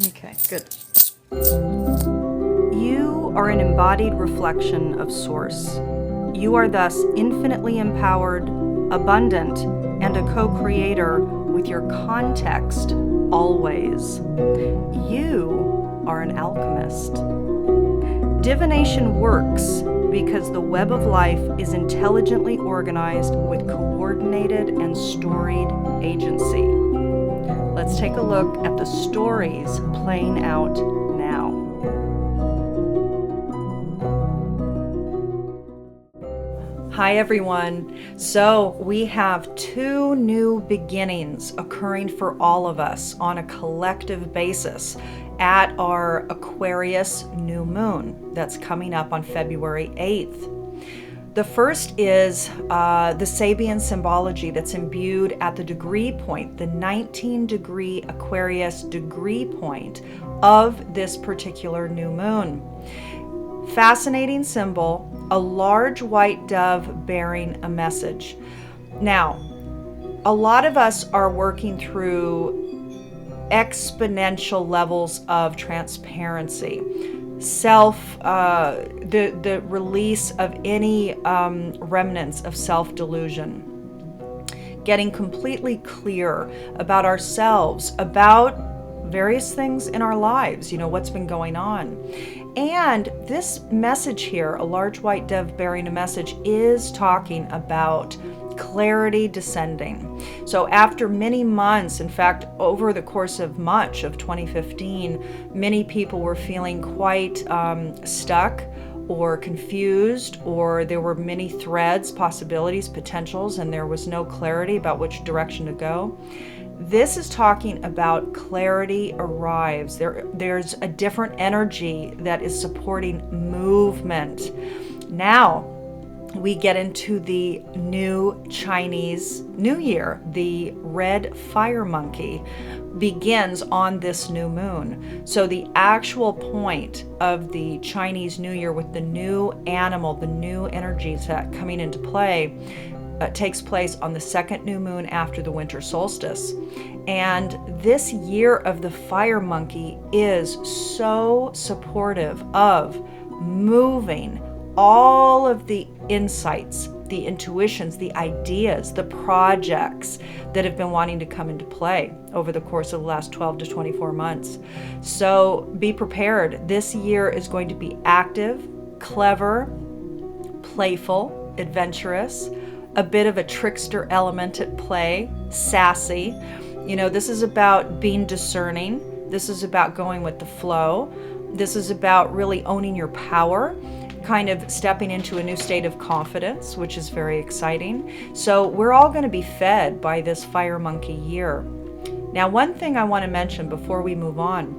Okay, good. You are an embodied reflection of Source. You are thus infinitely empowered, abundant, and a co-creator with your context always. You are an alchemist. Divination works because the web of life is intelligently organized with coordinated and storied agency. Let's take a look at the stories playing out now. Hi everyone. So we have two new beginnings occurring for all of us on a collective basis at our Aquarius new moon that's coming up on February 8th. The first is the Sabian Symbology that's imbued at the degree point, the 19-degree Aquarius degree point of this particular new moon. Fascinating symbol, a large white dove bearing a message. Now, a lot of us are working through exponential levels of transparency, the release of any remnants of self-delusion, getting completely clear about ourselves, about various things in our lives, what's been going on. And this message here, a large white dove bearing a message, is talking about clarity descending. So after many months, in fact, over the course of much of 2015, many people were feeling quite stuck or confused, or there were many threads, possibilities, potentials, and there was no clarity about which direction to go. This is talking about clarity arrives. There's a different energy that is supporting movement. Now, we get into the new Chinese New Year. The red fire monkey begins on this new moon. So the actual point of the Chinese New Year with the new animal, the new energies that coming into play, takes place on the second new moon after the winter solstice. And this year of the fire monkey is so supportive of moving all of the insights, the intuitions, the ideas, the projects that have been wanting to come into play over the course of the last 12 to 24 months. So be prepared. This year is going to be active, clever, playful, adventurous, a bit of a trickster element at play, sassy. This is about being discerning. This is about going with the flow. This is about really owning your power, kind of stepping into a new state of confidence, which is very exciting. So we're all going to be fed by this fire monkey year. Now, one thing I want to mention before we move on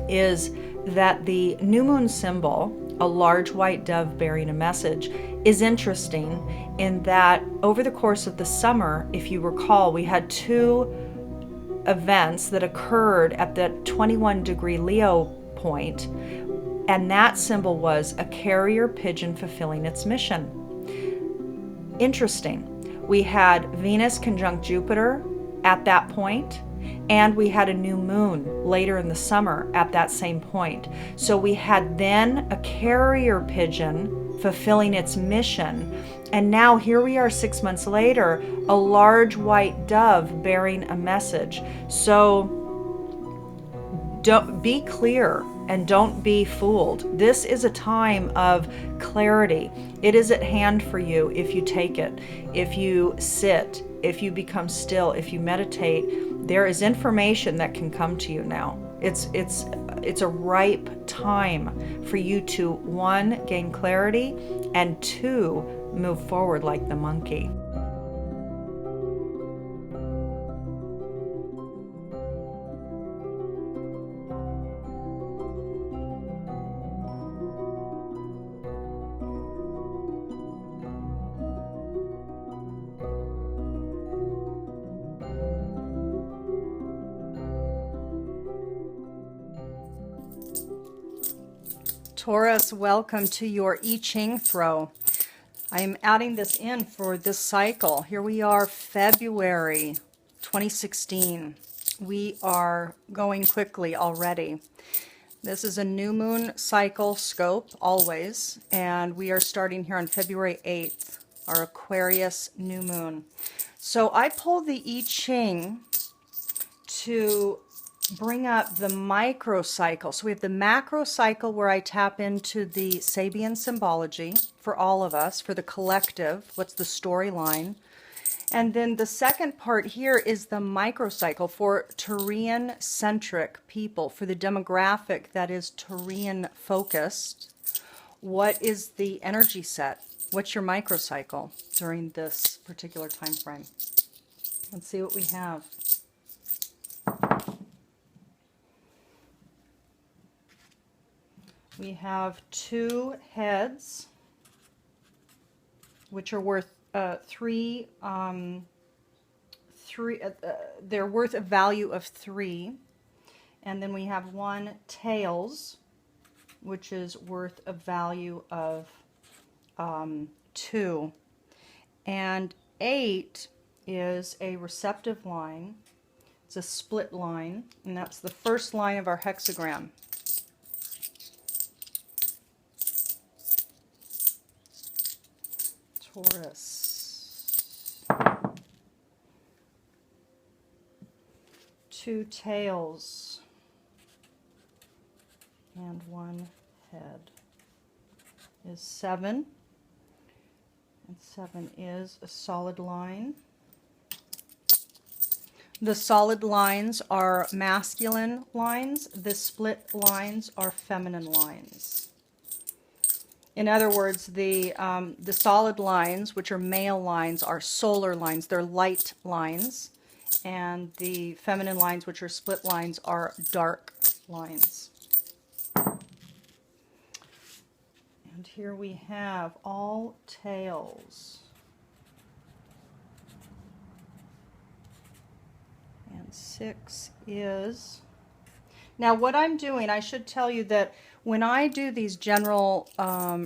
is that the new moon symbol, a large white dove bearing a message, is interesting in that over the course of the summer, if you recall, we had two events that occurred at the 21-degree Leo point, and that symbol was a carrier pigeon fulfilling its mission. Interesting. We had Venus conjunct Jupiter at that point, and we had a new moon later in the summer at that same point. So we had then a carrier pigeon fulfilling its mission, and now here we are 6 months later, a large white dove bearing a message. So don't be clear and don't be fooled. This is a time of clarity. It is at hand for you if you take it, if you sit, if you become still, if you meditate. There is information that can come to you now. It's a ripe time for you to, one, gain clarity, and two, move forward like the monkey. Taurus, welcome to your I Ching throw. I am adding this in for this cycle. Here we are, February 2016. We are going quickly already. This is a new moon cycle scope, always, and we are starting here on February 8th, our Aquarius new moon. So I pulled the I Ching to bring up the microcycle. So we have the macro cycle where I tap into the Sabian Symbology for all of us, for the collective, what's the storyline. And then the second part here is the microcycle for Taurian-centric people, for the demographic that is Taurian focused. What is the energy set? What's your microcycle during this particular time frame? Let's see what we have. We have 2 heads, which are worth three. They're worth a value of 3, and then we have 1 tails, which is worth a value of 2, and 8 is a receptive line. It's a split line, and that's the first line of our hexagram. Taurus. 2 tails and 1 head is 7, and 7 is a solid line. The solid lines are masculine lines, the split lines are feminine lines. In other words, the solid lines, which are male lines, are solar lines. They're light lines. And the feminine lines, which are split lines, are dark lines. And here we have all tails. And 6 is... Now what I'm doing, I should tell you that when I do these general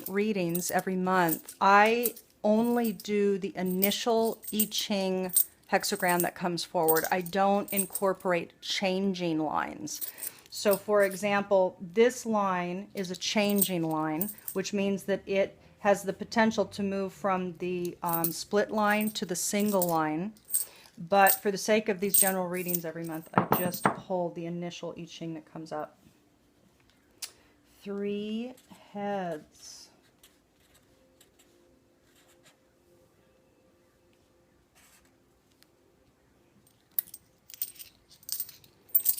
readings every month, I only do the initial I Ching hexagram that comes forward. I don't incorporate changing lines. So for example, this line is a changing line, which means that it has the potential to move from the split line to the single line. But for the sake of these general readings every month, I just pull the initial I Ching that comes up. 3 heads.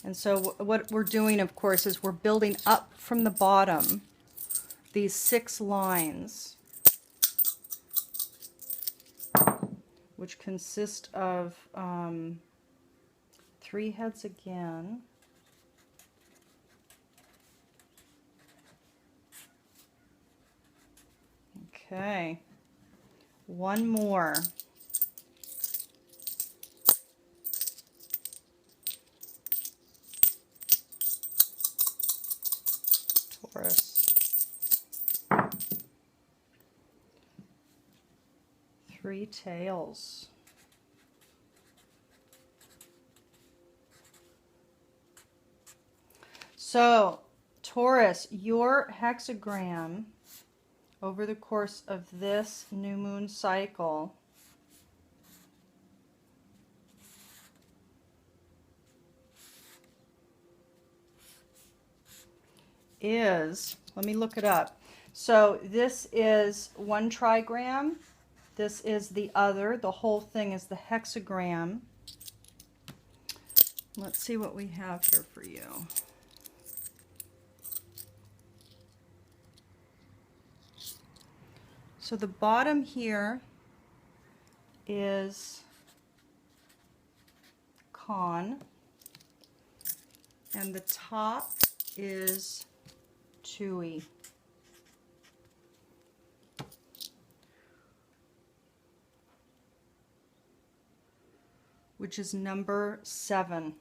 And so what we're doing, of course, is we're building up from the bottom these 6 lines, which consist of 3 heads again. Okay, 1 more. Taurus. 3 tails. So, Taurus, your hexagram over the course of this new moon cycle is, let me look it up. So this is 1 trigram, this is the other, the whole thing is the hexagram. Let's see what we have here for you. So the bottom here is Con, and the top is Tui. Which is number 7.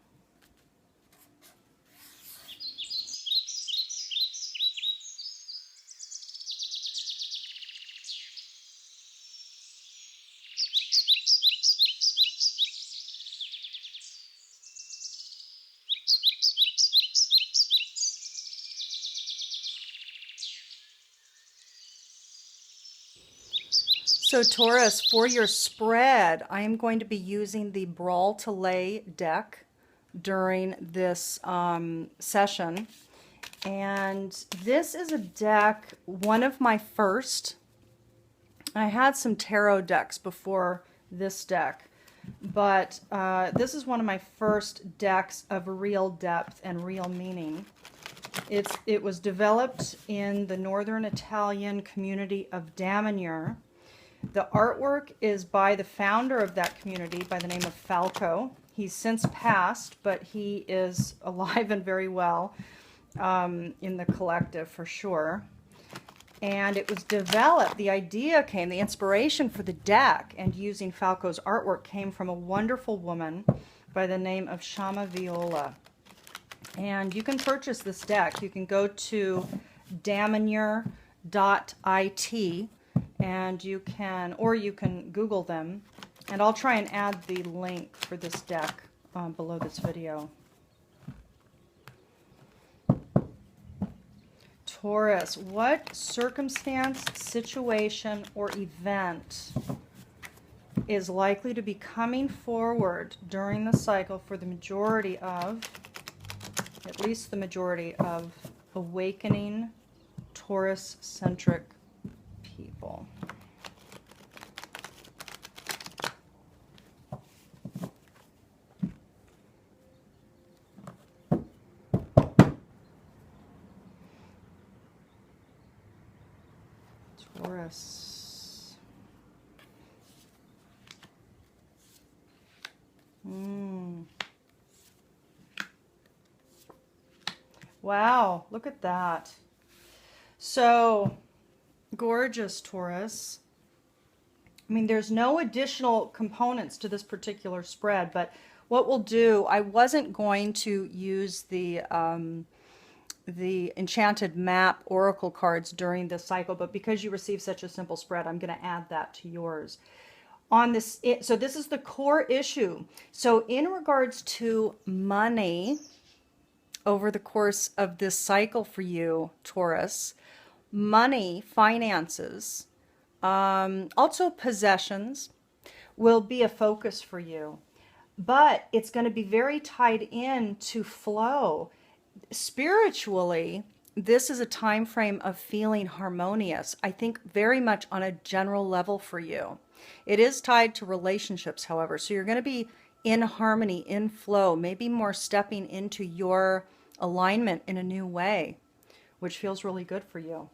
So Taurus, for your spread, I am going to be using the Bral Talej deck during this session. And this is a deck, one of my first. I had some tarot decks before this deck, but this is one of my first decks of real depth and real meaning. It was developed in the northern Italian community of Damanier. The artwork is by the founder of that community by the name of Falco. He's since passed, but he is alive and very well in the collective for sure. And it was developed, the idea came, the inspiration for the deck and using Falco's artwork came from a wonderful woman by the name of Shama Viola. And you can purchase this deck. You can go to damanier.it and you can Google them. And I'll try and add the link for this deck below this video. Taurus, what circumstance, situation, or event is likely to be coming forward during the cycle for the majority of, at least the majority of, awakening Taurus-centric people? Taurus. Wow, look at that. So gorgeous, Taurus. I mean, there's no additional components to this particular spread, but what we'll do, I wasn't going to use the Enchanted Map Oracle cards during this cycle, but because you received such a simple spread, I'm going to add that to yours. On this, so this is the core issue. So in regards to money over the course of this cycle for you, Taurus, money, finances, also possessions will be a focus for you, but it's going to be very tied in to flow. Spiritually, this is a time frame of feeling harmonious, I think very much on a general level for you. It is tied to relationships, however, so you're going to be in harmony, in flow, maybe more stepping into your alignment in a new way, which feels really good for you.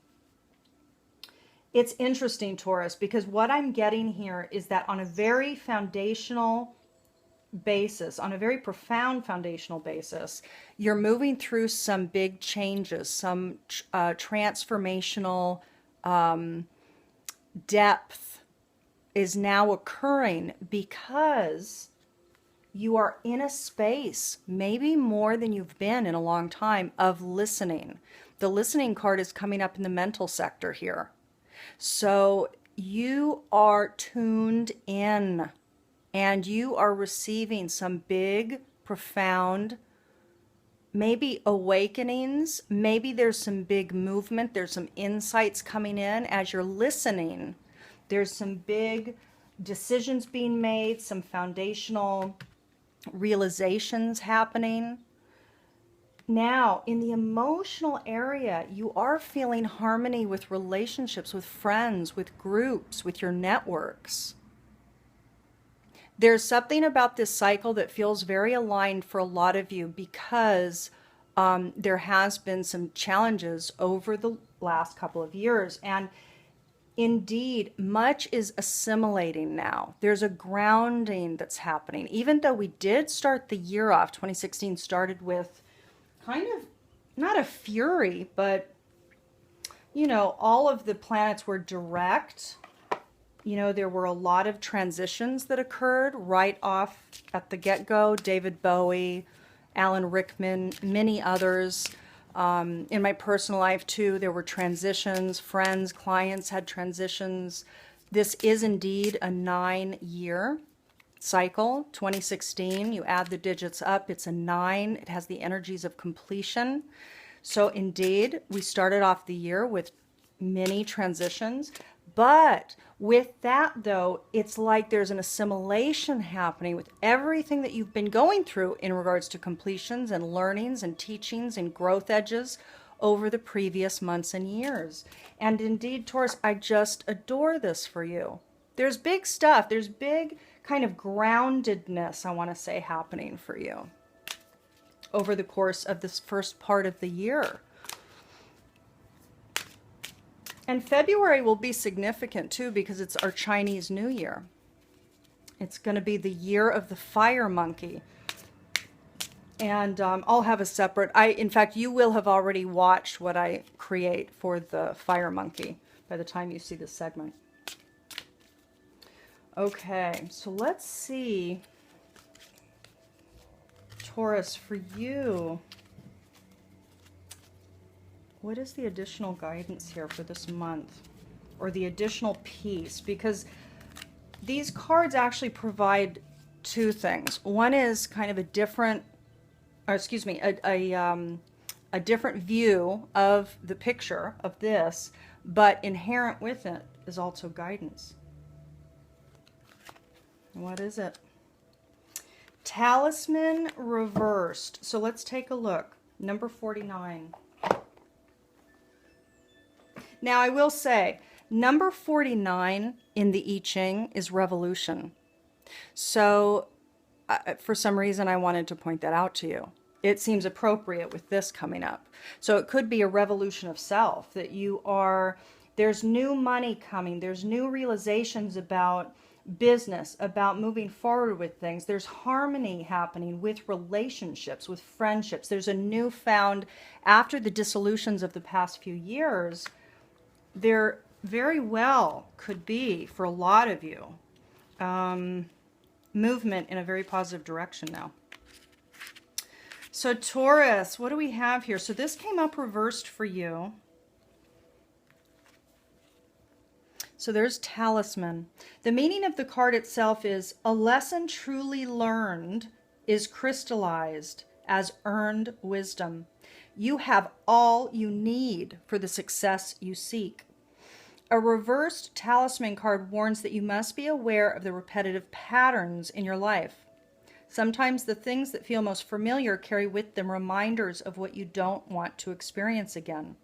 It's interesting, Taurus, because what I'm getting here is that on a very foundational basis, on a very profound foundational basis, you're moving through some big changes, some transformational depth is now occurring because you are in a space, maybe more than you've been in a long time, of listening. The listening card is coming up in the mental sector here. So you are tuned in and you are receiving some big, profound, maybe awakenings. Maybe there's some big movement. There's some insights coming in as you're listening. There's some big decisions being made, some foundational realizations happening. Now, in the emotional area, you are feeling harmony with relationships, with friends, with groups, with your networks. There's something about this cycle that feels very aligned for a lot of you because there has been some challenges over the last couple of years. And indeed, much is assimilating now. There's a grounding that's happening. Even though we did start the year off, 2016 started with kind of, not a fury, but, you know, all of the planets were direct. You know, there were a lot of transitions that occurred right off at the get-go. David Bowie, Alan Rickman, many others. In my personal life too, there were transitions. Friends, clients had transitions. This is indeed a 9-year cycle. 2016, you add the digits up, it's a 9. It has the energies of completion. So indeed, we started off the year with many transitions, But with that, though, it's like there's an assimilation happening with everything that you've been going through in regards to completions and learnings and teachings and growth edges over the previous months and years. And indeed, Taurus, I just adore this for you. There's big stuff. There's big kind of groundedness, I want to say, happening for you over the course of this first part of the year. And February will be significant too, because it's our Chinese New Year. It's going to be the year of the fire monkey. And I'll have a separate, in fact, you will have already watched what I create for the fire monkey by the time you see this segment. Okay, so let's see, Taurus, for you, what is the additional guidance here for this month, or the additional piece? Because these cards actually provide two things. One is kind of a different, or excuse me, a different view of the picture of this, but inherent with it is also guidance. What is it? Talisman reversed. So let's take a look. Number 49. Now, I will say, number 49 in the I Ching is revolution. So, for some reason, I wanted to point that out to you. It seems appropriate with this coming up. So, it could be a revolution of self, that you are, there's new money coming, there's new realizations about business, about moving forward with things. There's harmony happening with relationships, with friendships. There's a newfound, after the dissolutions of the past few years, there very well could be, for a lot of you, movement in a very positive direction now. So Taurus, what do we have here? So this came up reversed for you. So there's talisman. The meaning of the card itself is a lesson truly learned is crystallized as earned wisdom. You have all you need for the success you seek. A reversed talisman card warns that you must be aware of the repetitive patterns in your life. Sometimes the things that feel most familiar carry with them reminders of what you don't want to experience again.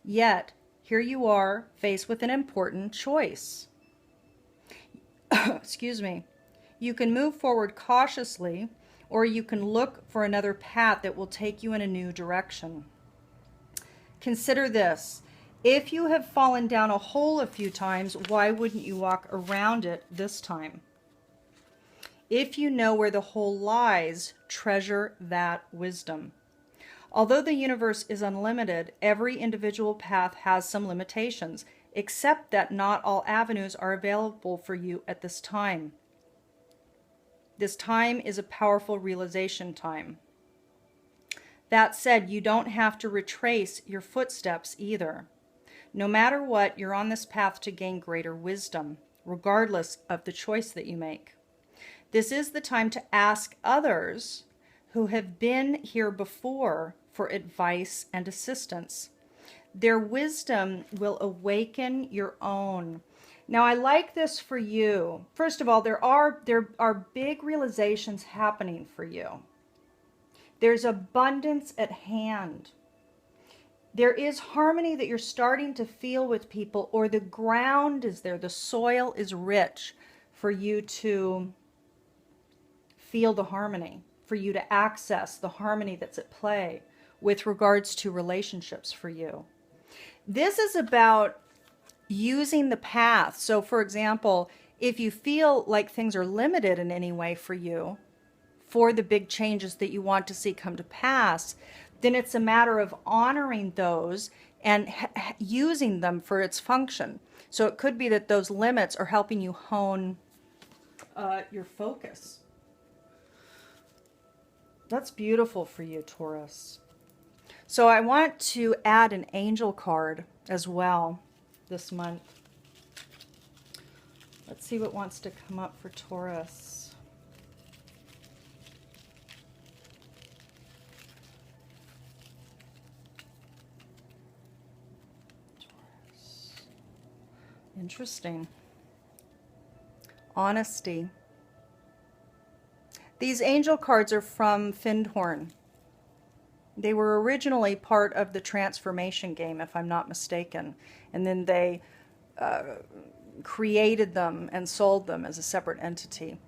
Yet, here you are, faced with an important choice. Excuse me. You can move forward cautiously, or you can look for another path that will take you in a new direction. Consider this. If you have fallen down a hole a few times, why wouldn't you walk around it this time? If you know where the hole lies, treasure that wisdom. Although the universe is unlimited, every individual path has some limitations, except that not all avenues are available for you at this time. This time is a powerful realization time. That said, you don't have to retrace your footsteps either. No matter what, you're on this path to gain greater wisdom, regardless of the choice that you make. This is the time to ask others who have been here before for advice and assistance. Their wisdom will awaken your own. Now, I like this for you. First of all, there are big realizations happening for you. There's abundance at hand. There is harmony that you're starting to feel with people, or the ground is there. The soil is rich for you to feel the harmony, for you to access the harmony that's at play with regards to relationships for you. This is about using the path. So, for example, if you feel like things are limited in any way for you, for the big changes that you want to see come to pass, then it's a matter of honoring those and using them for its function. So it could be that those limits are helping you hone your focus. That's beautiful for you, Taurus. So I want to add an angel card as well this month. Let's see what wants to come up for Taurus. Interesting. Honesty. These angel cards are from Findhorn. They were originally part of the transformation game, if I'm not mistaken. And then they created them and sold them as a separate entity.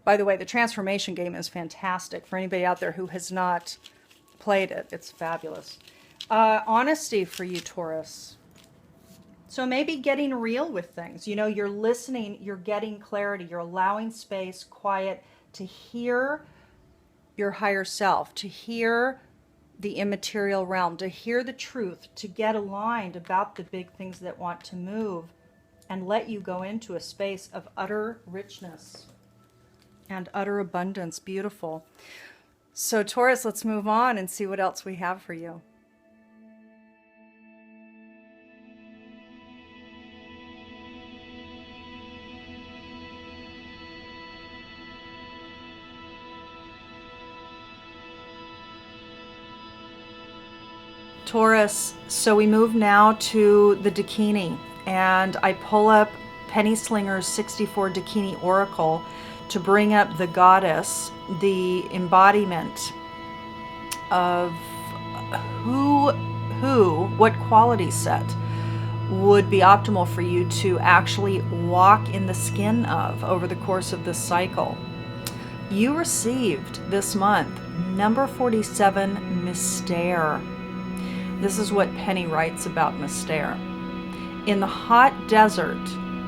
By the way, the transformation game is fantastic. For anybody out there who has not played it, it's fabulous. Honesty for you, Taurus. So maybe getting real with things. You know, you're listening, you're getting clarity, you're allowing space, quiet, to hear your higher self, to hear the immaterial realm, to hear the truth, to get aligned about the big things that want to move and let you go into a space of utter richness and utter abundance. Beautiful. So Taurus, let's move on and see what else we have for you. Taurus, so we move now to the Dakini, and I pull up Penny Slinger's 64 Dakini Oracle to bring up the goddess, the embodiment of what quality set would be optimal for you to actually walk in the skin of over the course of this cycle. You received this month number 47, Mystère. This is what Penny writes about Mystère. In the hot desert,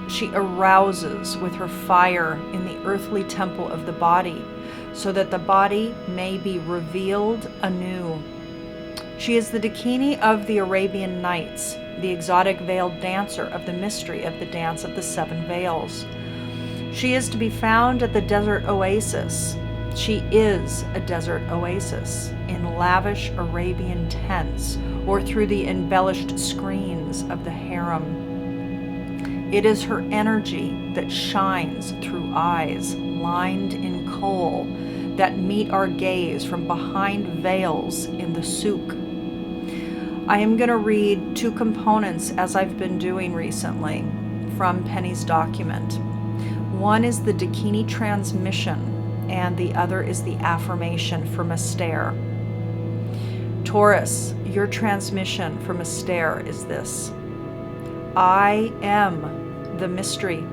she arouses with her fire in the earthly temple of the body, so that the body may be revealed anew. She is the Dakini of the Arabian Nights, the exotic veiled dancer of the mystery of the dance of the seven veils. She is to be found at the desert oasis. She is a desert oasis in lavish Arabian tents or through the embellished screens of the harem. It is her energy that shines through eyes lined in kohl that meet our gaze from behind veils in the souk. I am going to read two components, as I've been doing recently, from Penny's document. One is the Dakini transmission, and the other is the affirmation for Mystère. Taurus, your transmission for Mystère is this: I am the mystery.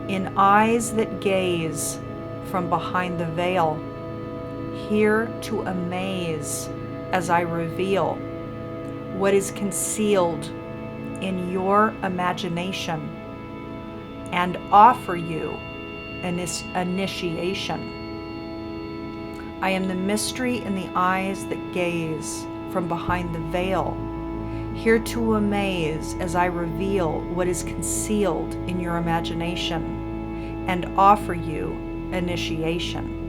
In eyes that gaze from behind the veil, here to amaze as I reveal what is concealed in your imagination and offer you an initiation. I am the mystery in the eyes that gaze from behind the veil, here to amaze as I reveal what is concealed in your imagination and offer you initiation.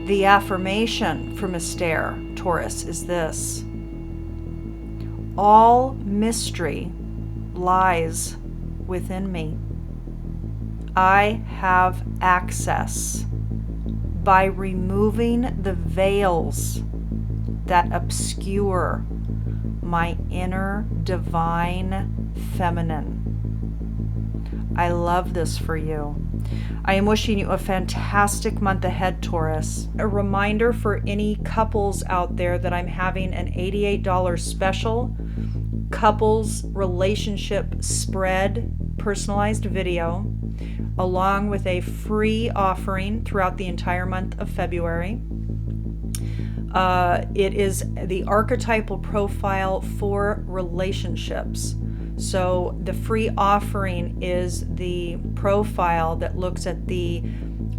The affirmation for Mystère, Taurus, is this: all mystery lies within me. I have access by removing the veils that obscure my inner divine feminine. I love this for you. I am wishing you a fantastic month ahead, Taurus. A reminder for any couples out there that I'm having an $88 special couples relationship spread personalized video, along with a free offering throughout the entire month of February. It is the archetypal profile for relationships. So the free offering is the profile that looks at the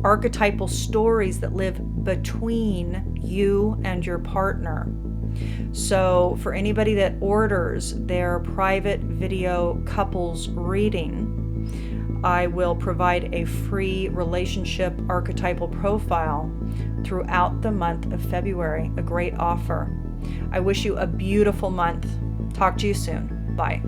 archetypal stories that live between you and your partner. So for anybody that orders their private video couples reading, I will provide a free relationship archetypal profile throughout the month of February. A great offer. I wish you a beautiful month. Talk to you soon. Bye.